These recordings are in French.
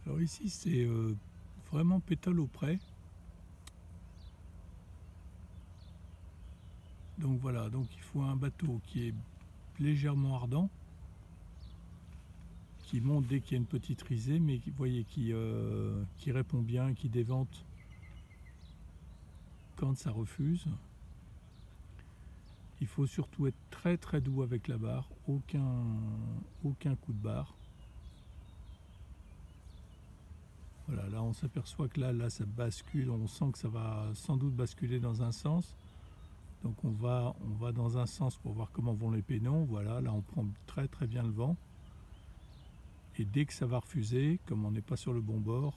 Alors ici c'est vraiment pétole au près. Donc voilà, donc il faut un bateau qui est légèrement ardent, qui monte dès qu'il y a une petite risée, mais vous voyez qui répond bien, qui dévente quand ça refuse. Il faut surtout être très très doux avec la barre, aucun coup de barre. Voilà, là on s'aperçoit que là ça bascule, on sent que ça va sans doute basculer dans un sens. Donc on va dans un sens pour voir comment vont les pénons. Voilà, là on prend très très bien le vent. Et dès que ça va refuser, comme on n'est pas sur le bon bord,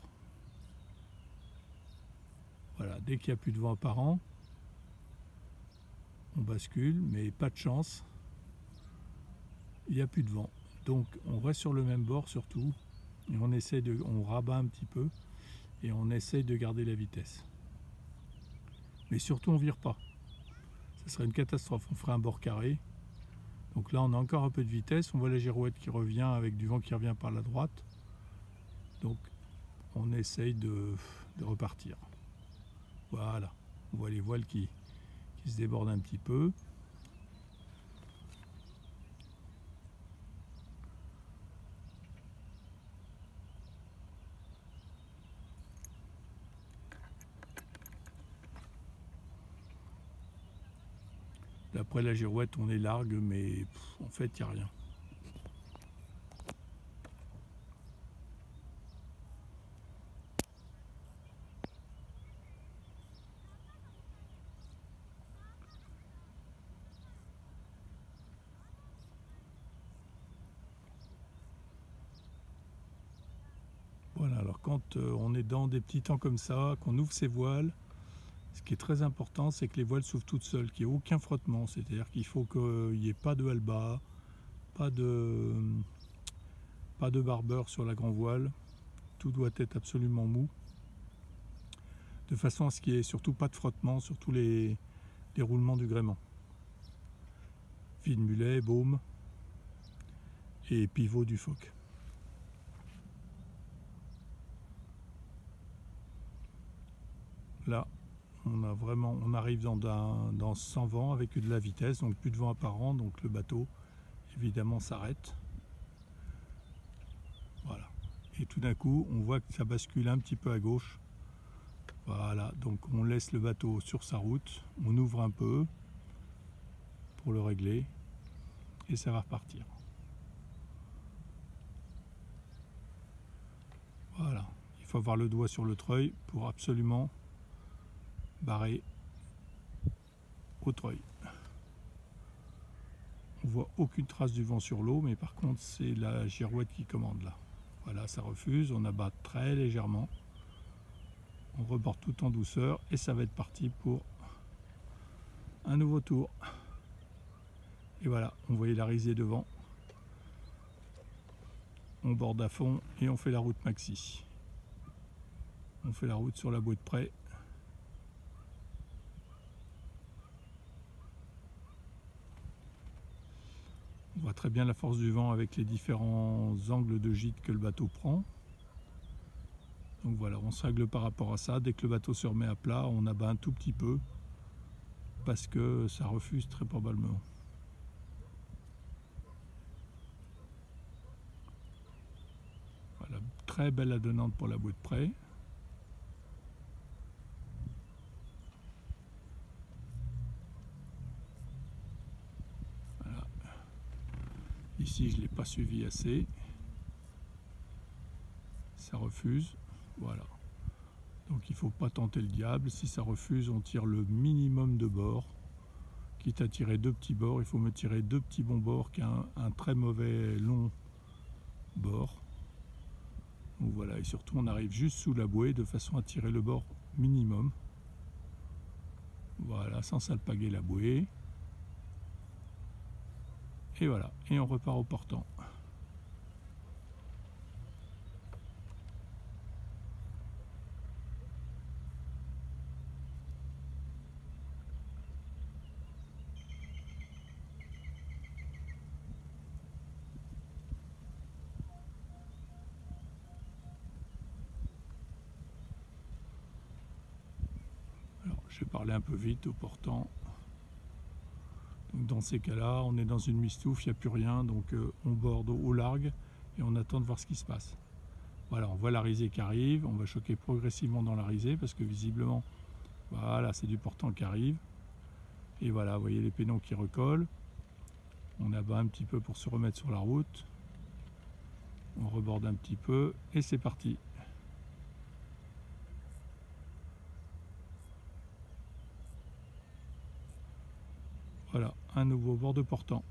voilà, dès qu'il n'y a plus de vent apparent, on bascule, mais pas de chance, il n'y a plus de vent. Donc on reste sur le même bord surtout, et on rabat un petit peu, et on essaye de garder la vitesse. Mais surtout on vire pas, ça serait une catastrophe, on ferait un bord carré. Donc là on a encore un peu de vitesse, on voit la girouette qui revient avec du vent qui revient par la droite. Donc on essaye de repartir. Voilà, on voit les voiles qui se débordent un petit peu. D'après la girouette on est largue, mais en fait il n'y a rien. Voilà, alors quand on est dans des petits temps comme ça, qu'on ouvre ses voiles, ce qui est très important, c'est que les voiles s'ouvrent toutes seules, qu'il n'y ait aucun frottement. C'est-à-dire qu'il faut qu'il n'y ait pas de haleba, pas de barbeur sur la grand voile. Tout doit être absolument mou. De façon à ce qu'il n'y ait surtout pas de frottement sur tous les roulements du gréement. Vide-mulet, baume et pivot du phoque. Là, on arrive dans sans vent avec de la vitesse, donc plus de vent apparent, donc le bateau évidemment s'arrête. Voilà. Et tout d'un coup, on voit que ça bascule un petit peu à gauche. Voilà, donc on laisse le bateau sur sa route, on ouvre un peu pour le régler et ça va repartir. Voilà, il faut avoir le doigt sur le treuil pour absolument barrer au treuil. On voit aucune trace du vent sur l'eau, mais par contre c'est la girouette qui commande là. Voilà, ça refuse, on abat très légèrement, on reborde tout en douceur et ça va être parti pour un nouveau tour. Et voilà, on voyait la risée devant. On borde à fond et on fait la route maxi. On fait la route sur la bouée de près. On voit très bien la force du vent avec les différents angles de gîte que le bateau prend. Donc voilà, on se règle par rapport à ça. Dès que le bateau se remet à plat, on abat un tout petit peu parce que ça refuse très probablement. Voilà, très belle adonnante pour la bouée de près. Voilà. Ici, je ne l'ai pas suivi assez. Ça refuse. Voilà. Donc il ne faut pas tenter le diable. Si ça refuse, on tire le minimum de bords. Quitte à tirer deux petits bords, il faut me tirer deux petits bons bords qu'un très mauvais long bord. Donc voilà, et surtout on arrive juste sous la bouée de façon à tirer le bord minimum. Voilà, sans salpaguer la bouée. Et voilà, et on repart au portant. vais parler un peu vite au portant. Donc dans ces cas-là, on est dans une mistouffe, il n'y a plus rien, donc on borde au largue et on attend de voir ce qui se passe. Voilà, on voit la risée qui arrive, on va choquer progressivement dans la risée parce que visiblement, voilà, c'est du portant qui arrive. Et voilà, vous voyez les pénons qui recollent. On abat un petit peu pour se remettre sur la route. On reborde un petit peu et c'est parti. Voilà, un nouveau bord de portant.